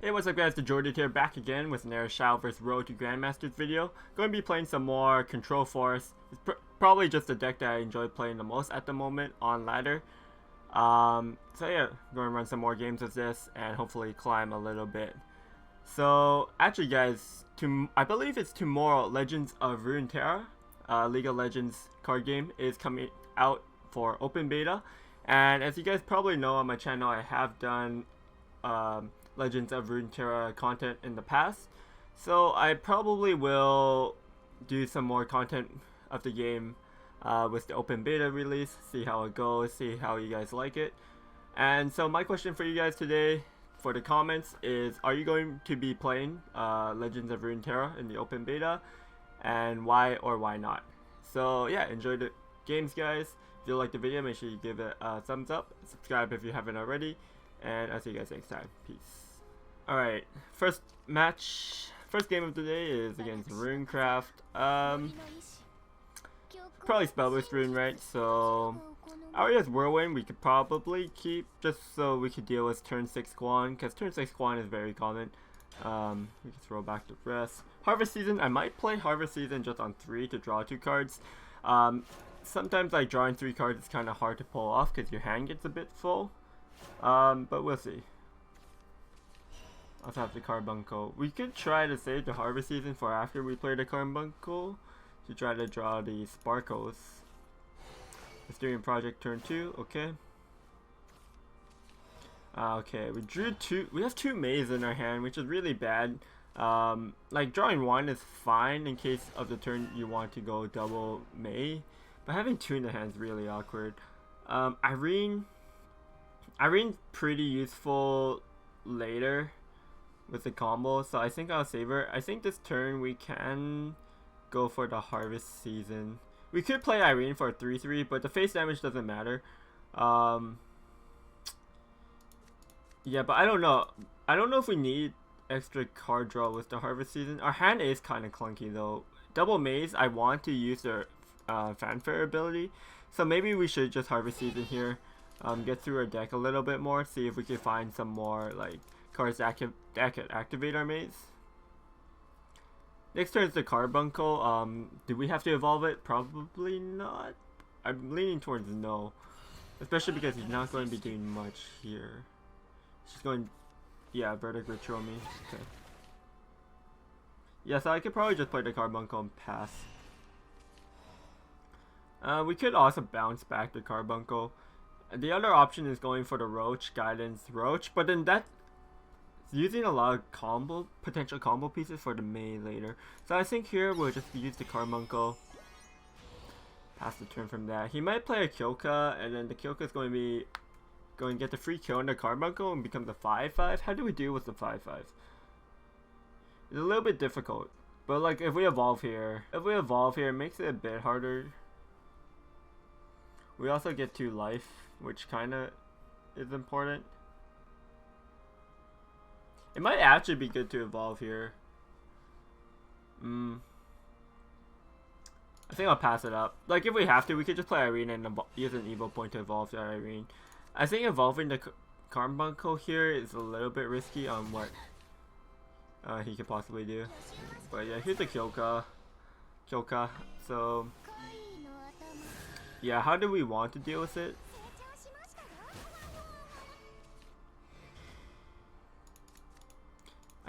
Hey, what's up guys, TheJordude here, back again with another Shadowverse Road to Grandmasters video. Going to be playing some more Control Force. It's probably just the deck that I enjoy playing the most at the moment on ladder. So yeah, going to run some more games with this and hopefully climb a little bit. So actually guys, I believe it's tomorrow, Legends of Runeterra, League of Legends card game is coming out for open beta. And as you guys probably know on my channel, I have done Legends of Runeterra content in the past, so I probably will do some more content of the game with the open beta release, see how it goes, see how you guys like it. And so my question for you guys today for the comments is, are you going to be playing Legends of Runeterra in the open beta, and why or why not? So yeah, enjoy the games guys. If you like the video, make sure you give it a thumbs up, subscribe if you haven't already, and I'll see you guys next time. Peace. Alright, first game of the day is against Runecraft. Probably Spellboost Rune, right? So Aria's Whirlwind we could probably keep just so we could deal with turn 6 Quan, because turn 6 Quan is very common. We can throw back the rest. Harvest Season, I might play Harvest Season just on 3 to draw 2 cards. Sometimes like drawing 3 cards is kind of hard to pull off because your hand gets a bit full. But we'll see. Also have the Carbuncle. We could try to save the Harvest Season for after we play the Carbuncle to try to draw the Sparkles. Mysterium Project turn 2, okay. Okay, we drew 2. We have 2 Maze in our hand, which is really bad. Like drawing 1 is fine in case of the turn you want to go double May, but having 2 in the hand is really awkward. Irene's pretty useful later with the combo, so I think I'll save her. I think this turn we can go for the Harvest Season. We could play Irene for a 3-3, but the face damage doesn't matter. Yeah, but I don't know. I don't know if we need extra card draw with the Harvest Season. Our hand is kind of clunky though. Double Maze, I want to use their Fanfare ability, so maybe we should just Harvest Season here. Get through our deck a little bit more, see if we can find some more like cards that could activate our maze. Next turn is the Carbuncle. Do we have to evolve it? Probably not. I'm leaning towards no, especially because he's not going to be doing much here. She's going, yeah, Verdict Ritual me. Okay. Yeah, so I could probably just play the Carbuncle and pass. We could also bounce back the Carbuncle. The other option is going for the Roach, Guidance Roach, but then that's using a lot of potential combo pieces for the May later. So I think here we'll just use the Carbuncle. Pass the turn from that. He might play a Kyoka, and then the Kyoka is going to get the free kill on the Carbuncle and become the 5-5. How do we deal with the 5-5? It's a little bit difficult, but like if we evolve here, it makes it a bit harder. We also get 2 life, which kind of is important. It might actually be good to evolve here. I think I'll pass it up. Like if we have to, we could just play Irene and use an evil point to evolve to Irene. I think evolving the Carbuncle here is a little bit risky on what he could possibly do. But yeah, here's the Kyoka. So yeah, how do we want to deal with it?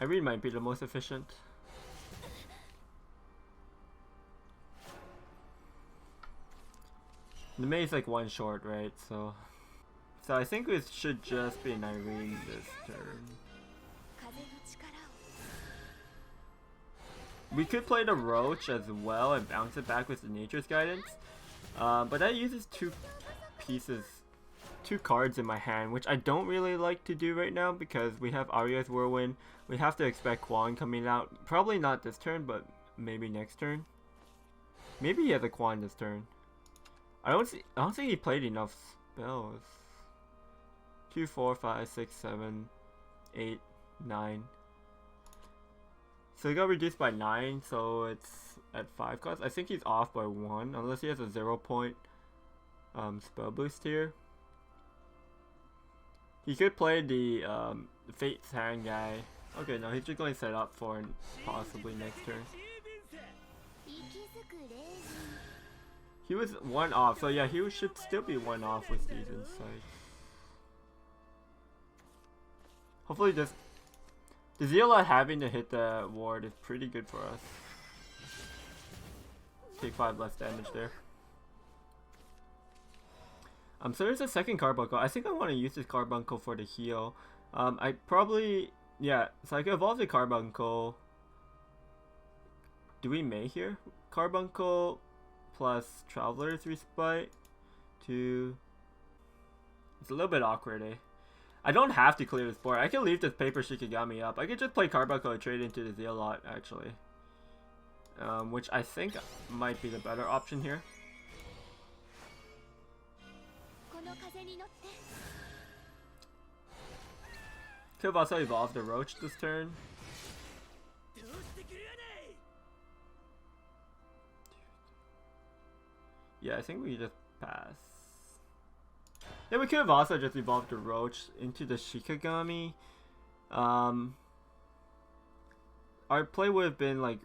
Irene might be the most efficient. The May is like 1 short, right? So I think we should just be an Irene this turn. We could play the Roach as well and bounce it back with the Nature's Guidance. But that uses 2 cards in my hand, which I don't really like to do right now because we have Aria's Whirlwind. We have to expect Quan coming out. Probably not this turn, but maybe next turn. Maybe he has a Quan this turn. I don't think he played enough spells. 2, 4, 5, 6, 7, 8, 9. So he got reduced by 9, so it's at 5 cost. I think he's off by 1, unless he has a 0 point spell boost here. He could play the Fate's Hand guy Okay, no, he's just going to set up for possibly next turn. He was 1 off, so yeah, he should still be 1 off with these insights. Hopefully this... The Zealot having to hit the ward is pretty good for us. Take 5 less damage there. So there's a second Carbuncle. I think I want to use this Carbuncle for the heal. I probably... Yeah, so I can evolve the Carbuncle. Do we May here? Carbuncle plus Traveler's Respite to... It's a little bit awkward, eh? I don't have to clear this board. I can leave this Paper Shikigami up. I could just play Carbuncle and trade into the Zealot, actually. Which I think might be the better option here. Could have also evolved the Roach this turn. Yeah, I think we just pass. Yeah, we could have also just evolved the Roach into the Shikigami. Our play would have been like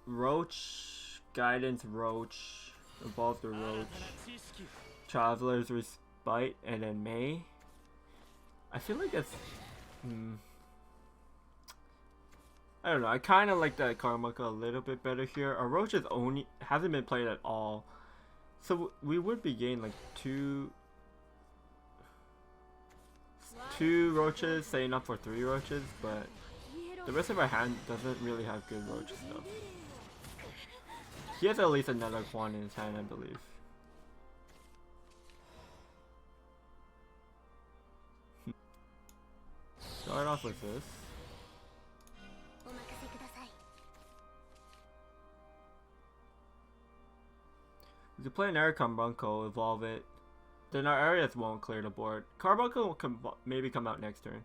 Roach, Guidance, Roach, evolve the Roach, Traveler's Respite, and then May. I feel like that's... I don't know, I kind of like that Carbuncle a little bit better here. Our Roach is hasn't been played at all. So we would be gaining like two Roaches, saying up for 3 Roaches, but the rest of our hand doesn't really have good Roach stuff. He has at least another Quan in his hand, I believe. Start off with this. We could play an Air Carbuncle, evolve it. Then our areas won't clear the board. Carbuncle will maybe come out next turn.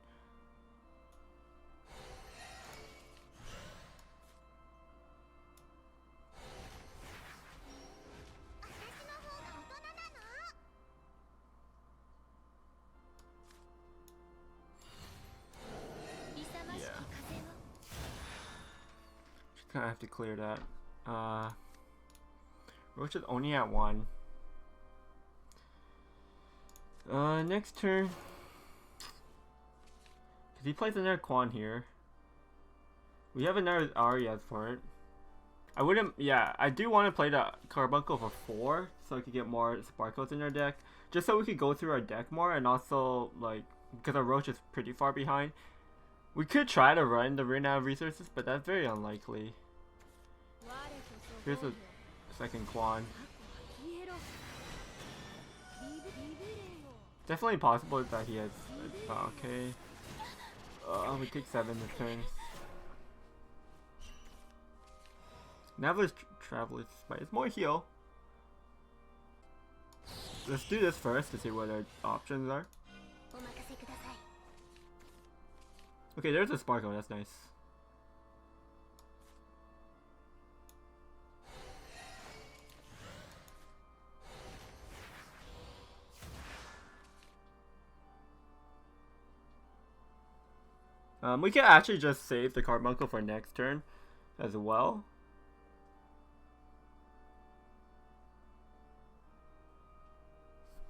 I have to clear that. Roach is only at 1. Next turn. Cause he plays another Quan here. We have another Arias for it. I wouldn't. Yeah, I do want to play the Carbuncle for 4, so I could get more Sparkles in our deck, just so we could go through our deck more, and also like because our Roach is pretty far behind. We could try to run the run out of resources, but that's very unlikely. Here's a second Quan. Definitely possible that he has... okay. We take 7 this turn. Traveler's Spite. It's more heal. Let's do this first to see what our options are. Okay, there's a Sparkle. That's nice. We can actually just save the Carbuncle for next turn as well.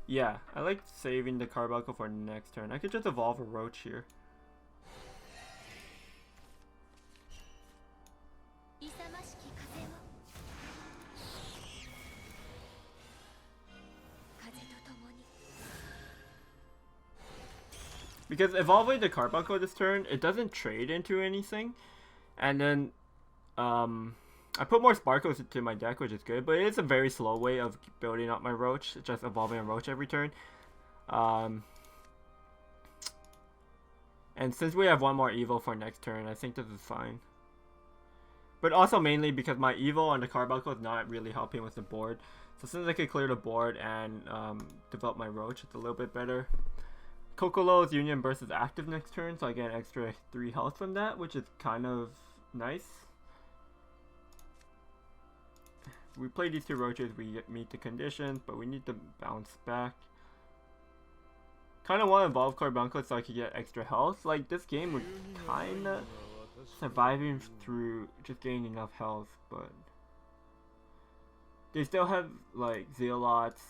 Yeah, I like saving the Carbuncle for next turn. I could just evolve a Roach here. Because evolving the Carbuncle this turn, it doesn't trade into anything. And then, I put more Sparkles into my deck, which is good. But it is a very slow way of building up my Roach. Just evolving a Roach every turn. And since we have one more Evo for next turn, I think this is fine. But also mainly because my Evo on the Carbuncle is not really helping with the board. So since I could clear the board and develop my Roach, it's a little bit better. Kokolo's Union Burst is active next turn, so I get an extra 3 health from that, which is kind of nice. We play these 2 Roaches, we meet the conditions, but we need to bounce back. Kind of want to evolve Carbuncle so I could get extra health. Like, this game would kind of surviving through just gaining enough health, but they still have like Zealots,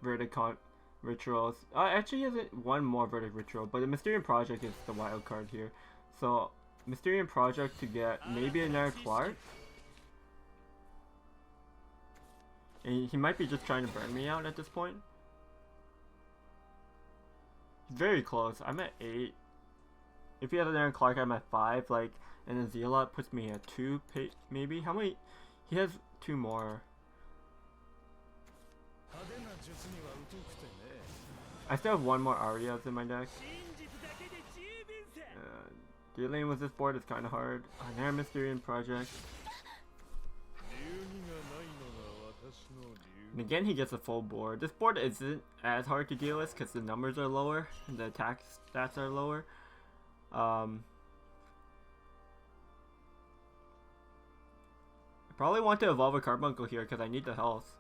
Vertic rituals. Actually, has one more Vertic ritual, but the Mysterium Project is the wild card here. So Mysterium Project to get maybe another Clark. And he might be just trying to burn me out at this point. He's very close. I'm at 8. If he has another Clark, I'm at 5. Like, and then Zealot puts me at 2, maybe. How many? He has 2 more. I still have 1 more Arias in my deck. Dealing with this board is kind of hard. Another Mysterium Project. And again, he gets a full board. This board isn't as hard to deal with because the numbers are lower and the attack stats are lower. I probably want to evolve a Carbuncle here because I need the health.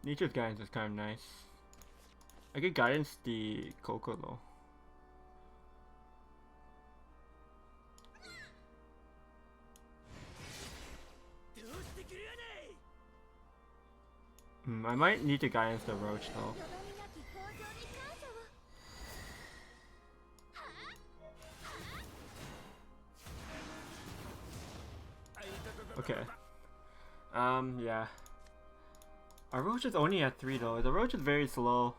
Nature's Guidance is kind of nice. I could Guidance the Coco though. I might need to Guidance the Roach though. Okay. Yeah. Our Roach is only at 3 though. The Roach is very slow.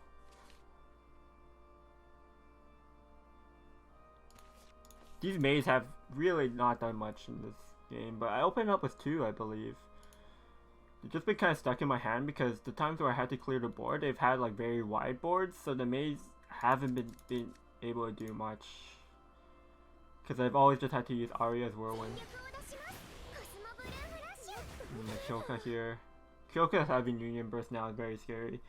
These Mays have really not done much in this game, but I opened up with 2, I believe. They've just been kind of stuck in my hand because the times where I had to clear the board, they've had like very wide boards, so the Mays haven't been able to do much. Because I've always just had to use Aria's Whirlwind. Kyoka here. Kyoka having Union Burst now is very scary.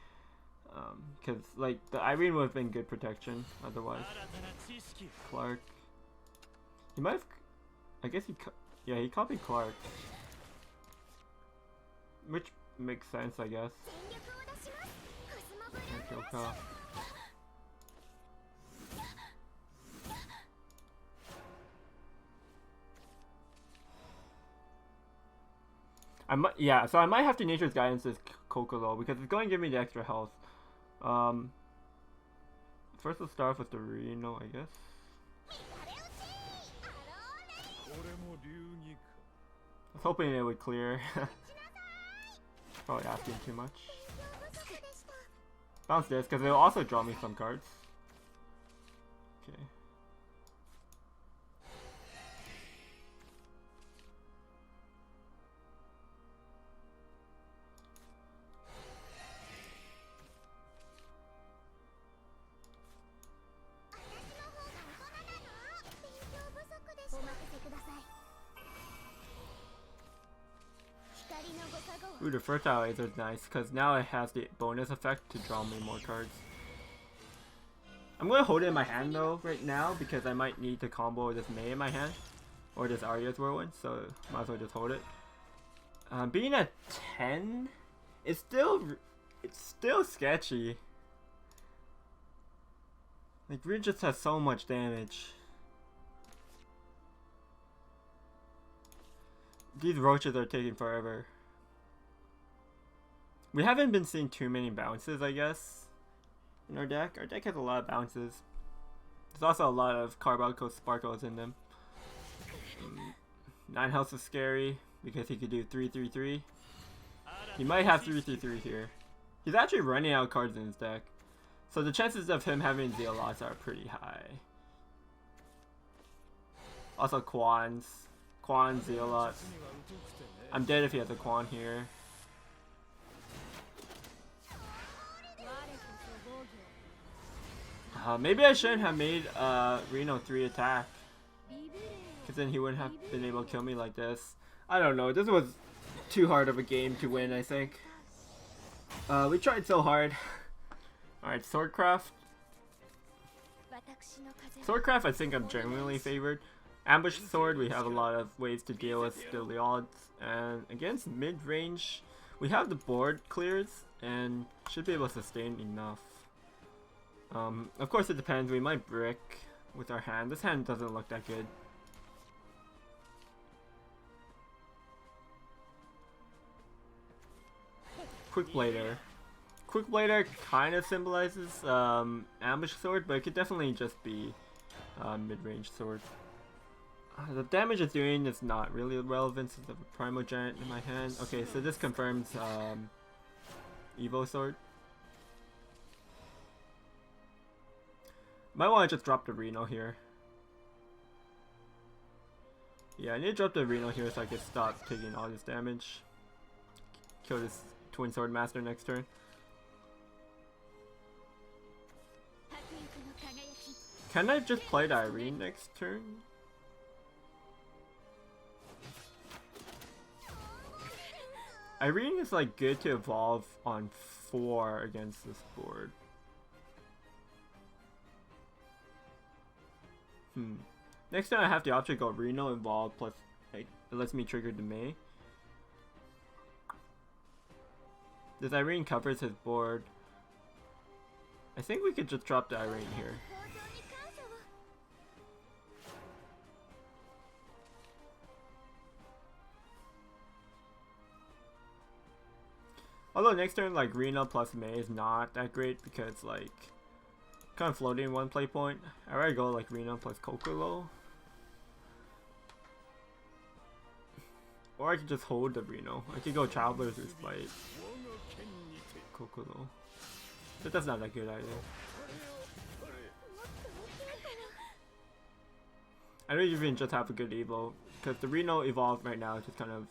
Because like the Irene would have been good protection otherwise. Clark. He might have. I guess he copied Clark. Which makes sense, I guess. And Kyoka. Yeah, so I might have to Nature's Guidance this Kokolo because it's going to give me the extra health. First we'll start off with the Reno, I guess. I was hoping it would clear. Probably asking too much. Bounce this because it'll also draw me some cards. Okay. Ooh, the Fertile Laser is nice because now it has the bonus effect to draw me more cards. I'm going to hold it in my hand though right now because I might need to combo this May in my hand or this Aria's Whirlwind, so might as well just hold it. Being at 10, it's still sketchy. Like Ridge just has so much damage. These roaches are taking forever. We haven't been seeing too many bounces, I guess, in our deck. Our deck has a lot of bounces. There's also a lot of Carbuncle Sparkles in them. 9 health is scary because he could do 3/3/3. He might have 3/3/3 here. He's actually running out of cards in his deck. So the chances of him having Zealots are pretty high. Also Quan, Zealot. I'm dead if he has a Quan here. Maybe I shouldn't have made Reno 3 attack, because then he wouldn't have been able to kill me like this. I don't know, this was too hard of a game to win, I think. We tried so hard. Alright, Swordcraft. Swordcraft, I think I'm genuinely favored. Ambush Sword, we have a lot of ways to deal with the odds. And against mid-range, we have the board clears and should be able to sustain enough. Of course it depends, we might brick with our hand. This hand doesn't look that good. Quick Blader. Quick Blader kind of symbolizes Ambush Sword, but it could definitely just be mid-range sword. The damage it's doing is not really relevant since I have a Primogenic in my hand. Okay, so this confirms Evo Sword. Might want to just drop the Reno here. Yeah, I need to drop the Reno here so I can stop taking all this damage. Kill this Twin Sword Master next turn. Can I just play the Irene next turn? Irene is like good to evolve on 4 against this board. Next time I have the option to go Reno involved, plus like, it lets me trigger the May. This Irene covers his board. I think we could just drop the Irene here. Although next turn like Reno plus May is not that great because like kind of floating in one play point. I'd rather go like Reno plus Kokolo. Or I could just hold the Reno. I could go Traveler's Respite. Kokolo. But that's not that good either. I don't even just have a good Evo, because the Reno evolved right now is just kind of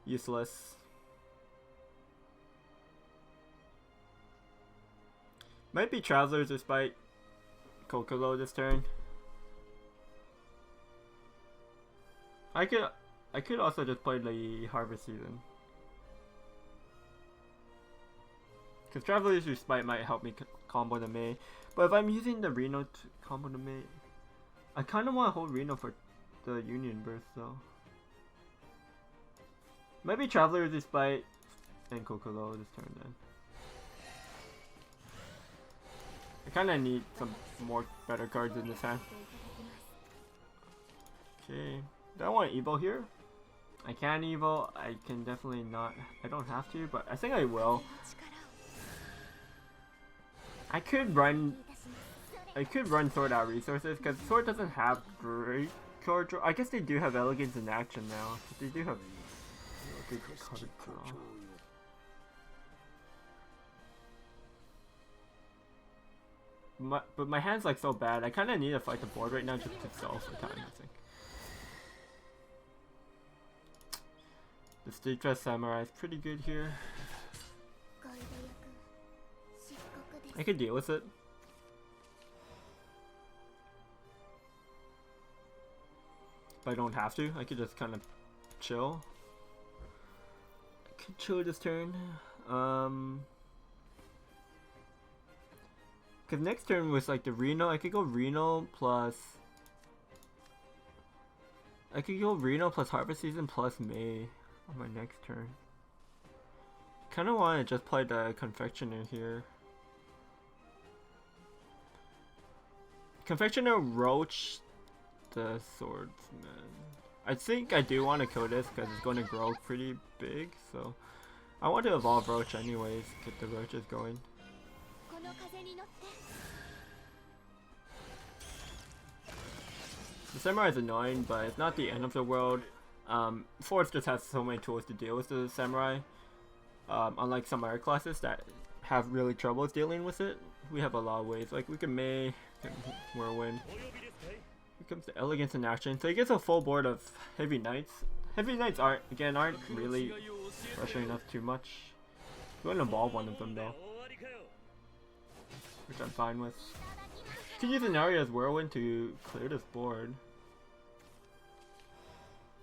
useless. Might be Traveler's Respite Kokolo this turn. I could also just play the Harvest Season. Because Traveler's Respite might help me combo the May. But if I'm using the Reno to combo the May, I kind of want to hold Reno for the Union Burst though. Maybe Traveler's Respite and Kokolo this turn then. I kind of need some more better cards in this hand. Okay, do I want Evo here? I can Evo, I can definitely not, I don't have to, but I think I will. I could run Sword out resources, because Sword doesn't have great card draw. I guess they do have Elegance in action now, but they do have good card draw. But my hand's like so bad, I kind of need to fight the board right now just to sell for time, I think. The Street Dress Samurai is pretty good here. I could deal with it. But I don't have to, I could just kind of chill. I could chill this turn. Because next turn was like the Reno, I could go Reno plus... I could go Reno plus Harvest Season plus May on my next turn. Kinda want to just play the Confectioner here. Confectioner Roach the Swordsman. I think I do want to kill this because it's going to grow pretty big, so... I want to evolve Roach anyways, get the Roaches going. The Samurai is annoying, but it's not the end of the world. Force just has so many tools to deal with the Samurai. Unlike some other classes that have really troubles dealing with it, we have a lot of ways. Like we can May, Whirlwind. Here comes the Elegance in action. So he gets a full board of Heavy Knights. Heavy Knights aren't really pressuring us too much. We want to evolve one of them though, which I'm fine with. Could use an area as Whirlwind to clear this board.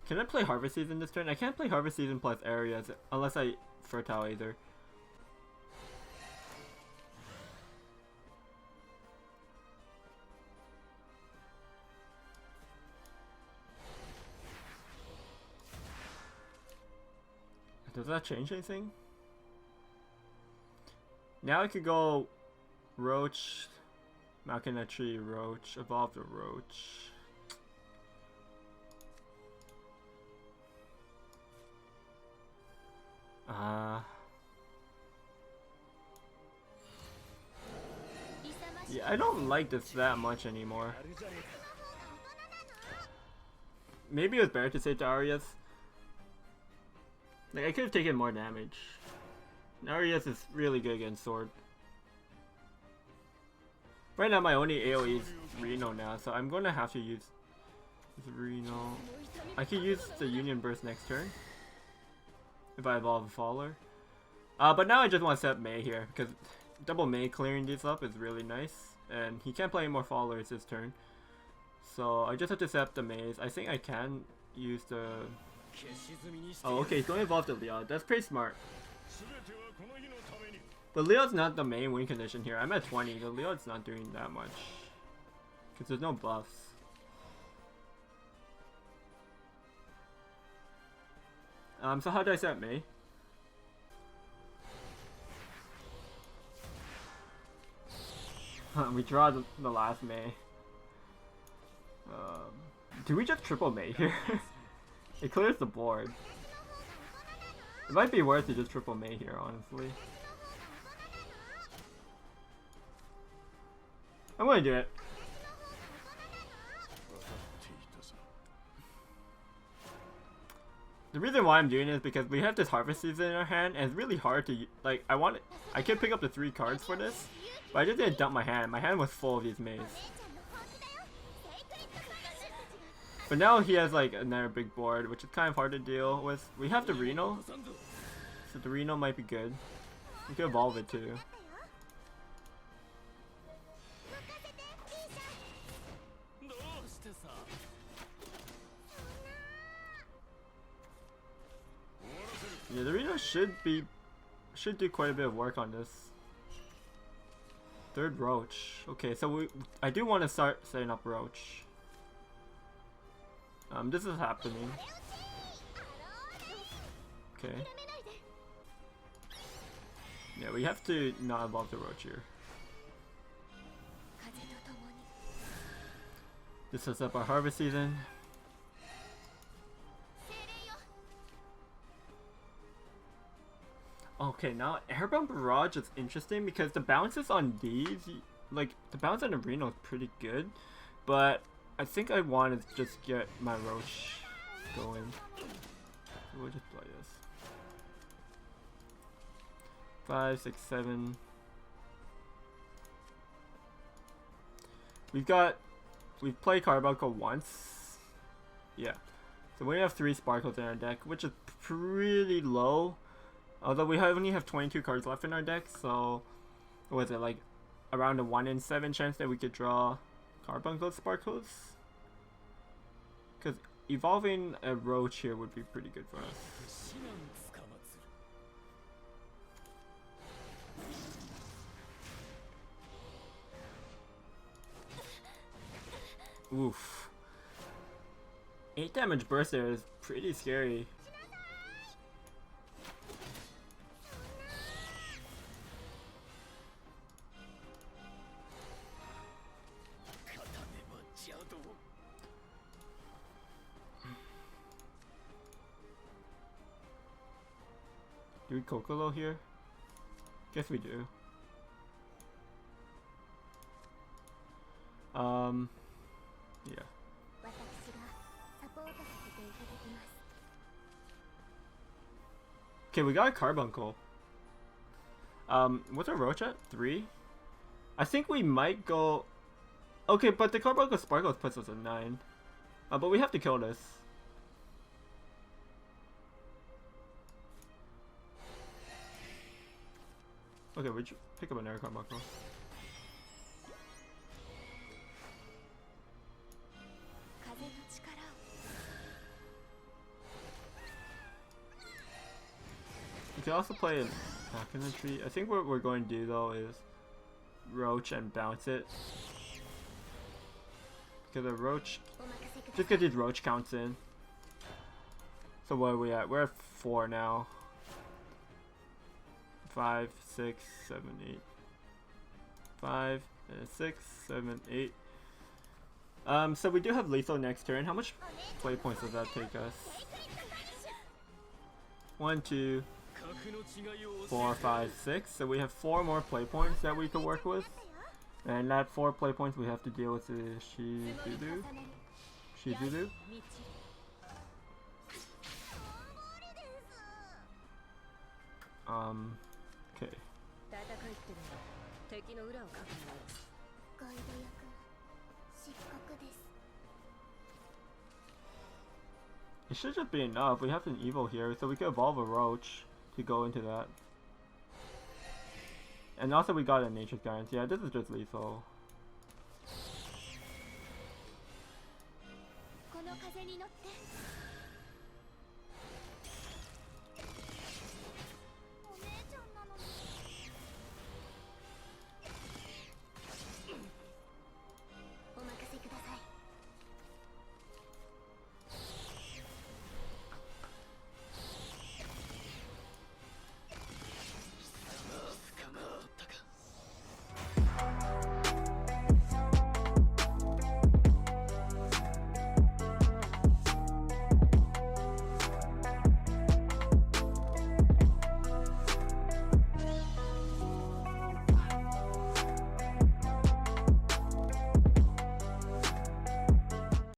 Can I play Harvest Season this turn? I can't play Harvest Season plus areas unless I Fertile Aether. Does that change anything? Now I could go Roach, Malkinetri Tree, Roach, evolve the Roach. Yeah, I don't like this that much anymore. Maybe it was better to save the Arias. Like, I could have taken more damage. Arias is really good against Sword. Right now my only AoE is Reno now, so I'm gonna have to use Reno. I could use the Union Burst next turn if I evolve a Faller. But now I just want to set up May here, because double May clearing these up is really nice. And he can't play any more Fallers this turn. So I just have to set up the Maze. I think I can use the... Oh, okay, he's going to evolve the Leo. That's pretty smart. But Leo's not the main win condition here. I'm at 20. The Leo's not doing that much. Because there's no buffs. So how do I set up May? We draw the last May. Do we just triple May here? It clears the board. It might be worth to just triple May here, honestly. I'm gonna do it. The reason why I'm doing it is because we have this Harvest Season in our hand, and it's really hard to, like, I could pick up the 3 cards for this, but I just didn't dump my hand. My hand was full of these Mays. But now he has, like, another big board, which is kind of hard to deal with. We have the Reno, so the Reno might be good. We could evolve it too. Yeah, the Reno should do quite a bit of work on this. Third Roach. Okay, so I do want to start setting up Roach. This is happening. Okay. Yeah, we have to not evolve the Roach here. This sets up our Harvest Season. Okay, now Airbomb Barrage is interesting because the bounces on these, like, the bounce on the Reno is pretty good, but I think I want to just get my Roach going. So we'll just play this. 5, 6, 7. We've played Carbuncle once. Yeah. So we have 3 Sparkles in our deck, which is pretty low. Although we only have 22 cards left in our deck, so what was it, like around a 1 in 7 chance that we could draw Carbuncle Sparkles? Because evolving a Roach here would be pretty good for us. Oof. 8 damage burst there is pretty scary. Do we Kokolo here? Guess we do. Yeah. Okay, we got a Carbuncle. What's our Roach at? 3? I think we might go... Okay, but the Carbuncle Sparkles puts us at 9. But we have to kill this. Okay, we pick up another Carbuncle. could also play an attack in the tree. I think what we're going to do though is roach and bounce it. Because a roach, just get these roach counts in. So what are we at? We're at 4 now. 5, 6, 7, 8. 5, 6, 7, 8. So we do have lethal next turn. How much play points does that take us? 1, 2, 4, 5, 6. So we have 4 more play points that we could work with. And that 4 play points we have to deal with the Shadowdude. Okay. It should just be enough. We have an evil here, so we could evolve a roach to go into that. And also we got a nature's guidance. Yeah, this is just lethal.